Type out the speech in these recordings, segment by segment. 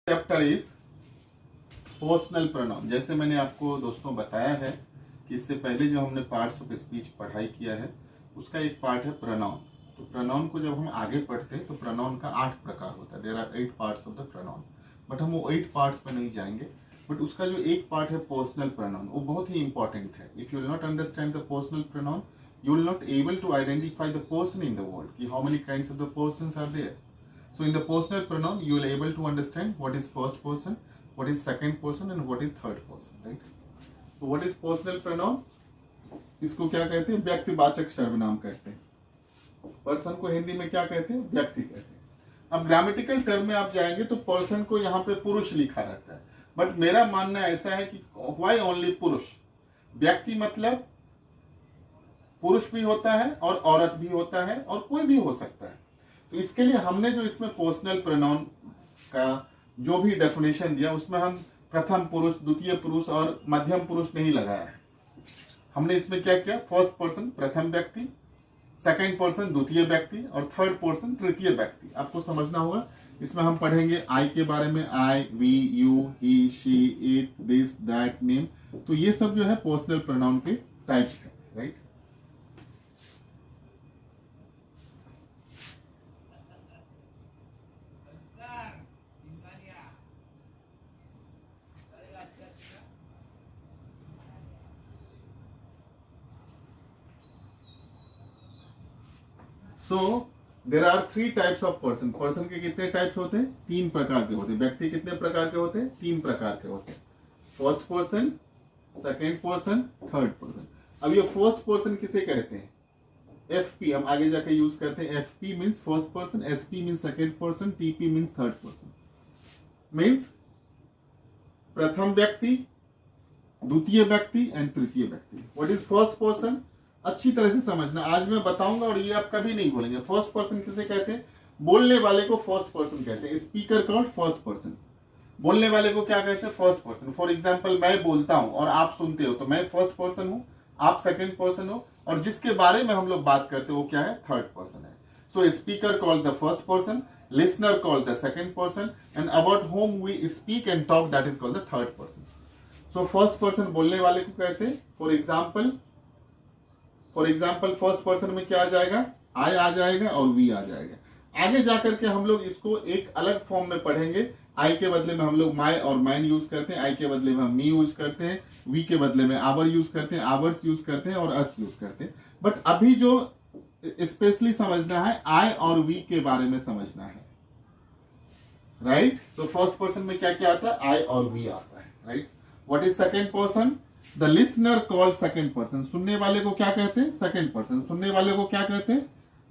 Chapter is personal pronoun. जैसे मैंने आपको दोस्तों बताया है कि इससे पहले जो हमने पार्ट्स ऑफ स्पीच पढ़ाई किया है उसका एक पार्ट है प्रोनाउन। तो प्रोनाउन को जब हम आगे पढ़ते हैं तो प्रोनाउन का 8 प्रकार होता है। There are 8 parts of the pronoun, but हम वो 8 पार्ट्स पे नहीं जाएंगे। बट उसका जो एक पार्ट है पर्सनल प्रोनाउन, वो बहुत ही इंपॉर्टेंट है। If you will not understand the personal pronoun, you will not able to identify the person in the world, ki how many kinds of the persons are there. So in the personal pronoun you will able to understand what is first person, what is second person and what is third person, right? So what is personal pronoun? इसको क्या कहते हैं? व्यक्तिवाचक सर्वनाम कहते हैं। Person को हिंदी में क्या कहते हैं? व्यक्ति कहते हैं। अब ग्रामेटिकल टर्म में आप जाएंगे तो पर्सन को यहाँ पे पुरुष लिखा रहता है, बट मेरा मानना ऐसा है कि व्हाई ओनली पुरुष? व्यक्ति मतलब पुरुष भी होता है और औरत भी होता है और कोई भी हो सकता है। तो इसके लिए हमने जो इसमें पर्सनल प्रोनाउन का जो भी डेफिनेशन दिया उसमें हम प्रथम पुरुष, द्वितीय पुरुष और मध्यम पुरुष नहीं लगाया है। हमने इसमें क्या किया? फर्स्ट पर्सन प्रथम व्यक्ति, सेकंड पर्सन द्वितीय व्यक्ति और थर्ड पर्सन तृतीय व्यक्ति। आपको समझना होगा। इसमें हम पढ़ेंगे आई के बारे में, I, we, you, he, she, it, this, that, name. तो ये सब जो है पर्सनल प्रोनाउन के टाइप्स है, right? So there are 3 types of person. Person के कितने टाइप्स होते हैं? 3 प्रकार के होते हैं। व्यक्ति कितने प्रकार के होते हैं? 3 प्रकार के होते हैं। First person, second person, third person. अब ये फर्स्ट पर्सन किसे कहते हैं? एफपी हम आगे जाके यूज करते हैं। FP means first person, SP means second person, TP means third person. Means प्रथम व्यक्ति, द्वितीय व्यक्ति एंड तृतीय व्यक्ति। What is first person? अच्छी तरह से समझना, आज मैं बताऊंगा और ये आप कभी नहीं भूलेंगे। फर्स्ट पर्सन किसे कहते हैं? बोलने वाले को फर्स्ट पर्सन कहते हैं। Speaker called first person. बोलने वाले को क्या कहते हैं? First person. फॉर एग्जांपल मैं बोलता हूं और आप सुनते हो तो मैं फर्स्ट पर्सन हूं, आप सेकंड पर्सन हो, और जिसके बारे में हम लोग बात करते हैं वो क्या है? थर्ड पर्सन है। So speaker called the first person, listener called the second person, and about whom we speak and talk that is called the third person. So first person बोलने वाले को कहते हैं। फॉर एग्जाम्पल फर्स्ट पर्सन में क्या आ जाएगा? आई आ जाएगा और वी आ जाएगा। आगे जाकर के हम लोग इसको एक अलग फॉर्म में पढ़ेंगे। आई के बदले में हम लोग माई और माइन यूज करते हैं, आई के बदले में हम मी यूज करते हैं, वी के बदले में आवर यूज करते हैं, आवर्स यूज करते हैं और अस यूज करते हैं। बट अभी जो स्पेशली समझना है, आई और वी के बारे में समझना है, राइट? तो फर्स्ट पर्सन में क्या क्या आता है? आई और वी आता है, right? What is second person? The listener call second person. सुनने वाले को क्या कहते हैं? Second person. सुनने वाले को क्या कहते हैं?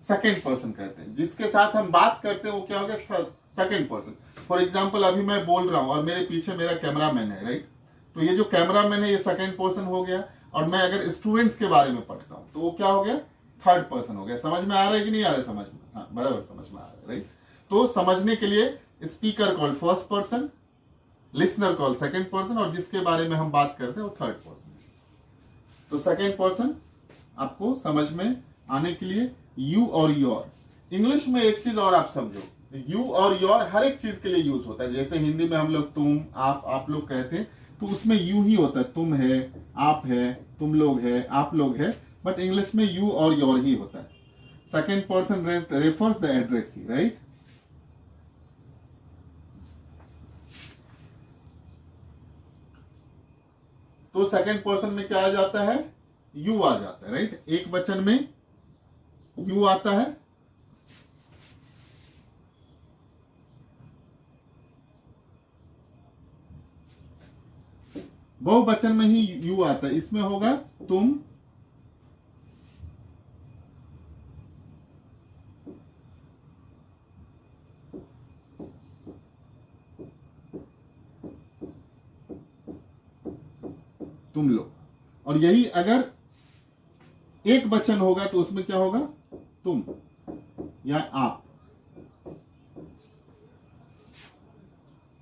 सेकेंड पर्सन कहते हैं। जिसके साथ हम बात करते हैं वो क्या हो गया? Second person. फॉर एग्जाम्पल अभी मैं बोल रहा हूं और मेरे पीछे मेरा कैमरामैन है, राइट? तो ये जो कैमरामैन है ये सेकेंड पर्सन हो गया। और मैं अगर स्टूडेंट्स के बारे में पढ़ता हूं तो वो क्या हो गया? थर्ड पर्सन हो गया। समझ में आ रहा है कि नहीं आ रहा है? समझ में, हाँ बराबर समझ में आ रहा है, राइट? तो समझने के लिए speaker call first person, listener call second person, और जिसके बारे में हम बात करते हैं वो थर्ड पर्सन। तो सेकेंड पर्सन आपको समझ में आने के लिए यू और योर। इंग्लिश में एक चीज और आप समझो, यू और योर हर एक चीज के लिए यूज होता है। जैसे हिंदी में हम लोग तुम, आप लोग कहते हैं तो उसमें यू ही होता है। तुम है, आप है, तुम लोग है, आप लोग है, बट इंग्लिश में यू और योर ही होता है। Second person refers the addressee, right? तो सेकेंड पर्सन में क्या आ जाता है? यू आ जाता है, राइट? एक वचन में यू आता है। बहुवचन में ही यू आता है। इसमें होगा तुम, तुम लोग। और यही अगर एक वचन होगा तो उसमें क्या होगा? तुम या आप।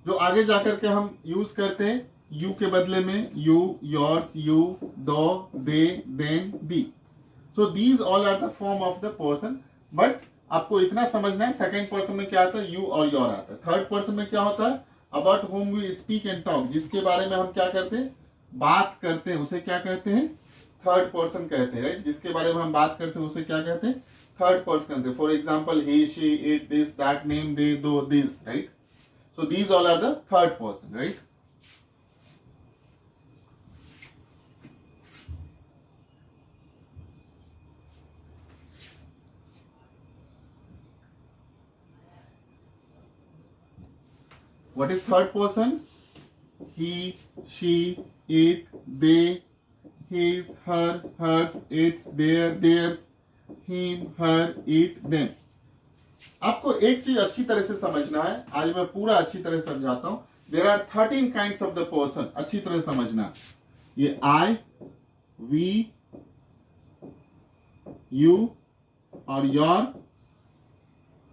जो आगे जाकर के हम यूज करते हैं यू के बदले में यू, योर्स, यू, दो, they, them, the. So these all are the form of the person. But आपको इतना समझना है सेकेंड पर्सन में क्या आता है? यू और योर आता है। थर्ड पर्सन में क्या होता है? About whom we speak and talk, जिसके बारे में हम क्या करते हैं, बात करते हैं, उसे क्या कहते हैं, थर्ड पर्सन कहते हैं, राइट। जिसके बारे में हम बात करते हैं उसे क्या कहते हैं, थर्ड पर्सन कहते हैं। For example he, she, it, this, that, name, they, though, this, right? So these all are the third person, right? What is third person? He, she, it, they, his, her, hers, its, their, theirs, him, her, it, them. आपको एक चीज अच्छी तरह से समझना है, आज मैं पूरा अच्छी तरह से समझाता हूं। There are 13 kinds of the person, अच्छी तरह समझना। ये आई, वी, यू और योर,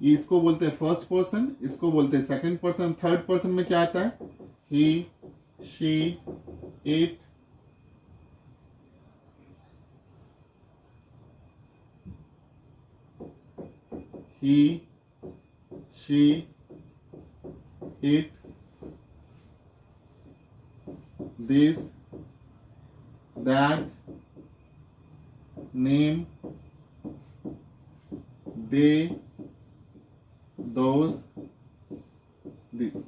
ये इसको बोलते हैं फर्स्ट पर्सन, इसको बोलते हैं सेकंड पर्सन। थर्ड पर्सन में क्या आता है, he, she, it, he, she, it, this, that, name, they, those, this।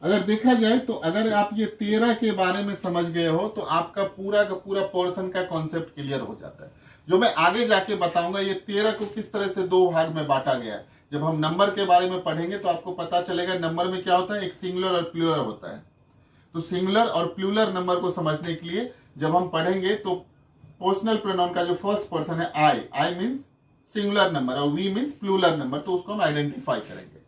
अगर देखा जाए तो अगर आप ये 13 के बारे में समझ गए हो तो आपका पूरा का पूरा पोर्शन का कॉन्सेप्ट क्लियर हो जाता है। जो मैं आगे जाके बताऊंगा ये 13 को किस तरह से दो भाग में बांटा गया है। जब हम नंबर के बारे में पढ़ेंगे तो आपको पता चलेगा नंबर में क्या होता है, एक सिंगुलर और प्लूरल होता है। तो सिंगुलर और प्लूरल नंबर को समझने के लिए जब हम पढ़ेंगे तो पर्सनल प्रोनाउन का जो फर्स्ट पर्सन है आई मीन्स सिंगुलर नंबर और वी मीन्स प्लूरल नंबर, तो उसको हम आइडेंटिफाई करेंगे।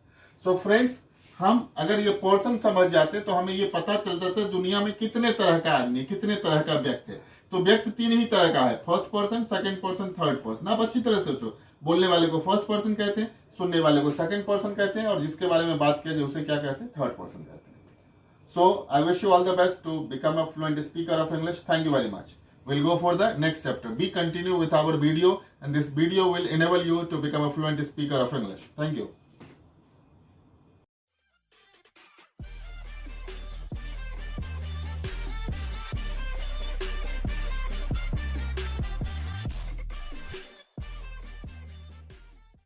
सो फ्रेंड्स, हम अगर ये पर्सन समझ जाते तो हमें ये पता चल जाता है दुनिया में कितने तरह का आदमी, कितने तरह का व्यक्ति है। तो व्यक्ति 3 ही तरह का है, first person, second person, third person. आप अच्छी तरह से सोचो, बोलने वाले को फर्स्ट पर्सन कहते हैं, सुनने वाले को सेकंड पर्सन कहते हैं और जिसके बारे में बात किया जाए उसे क्या कहते हैं, थर्ड पर्सन कहते हैं। So I wish you all the best to become a fluent speaker of English. Thank you very much. We'll go for the next chapter. We continue with our video and this video will enable you to become a fluent speaker of English. Thank you.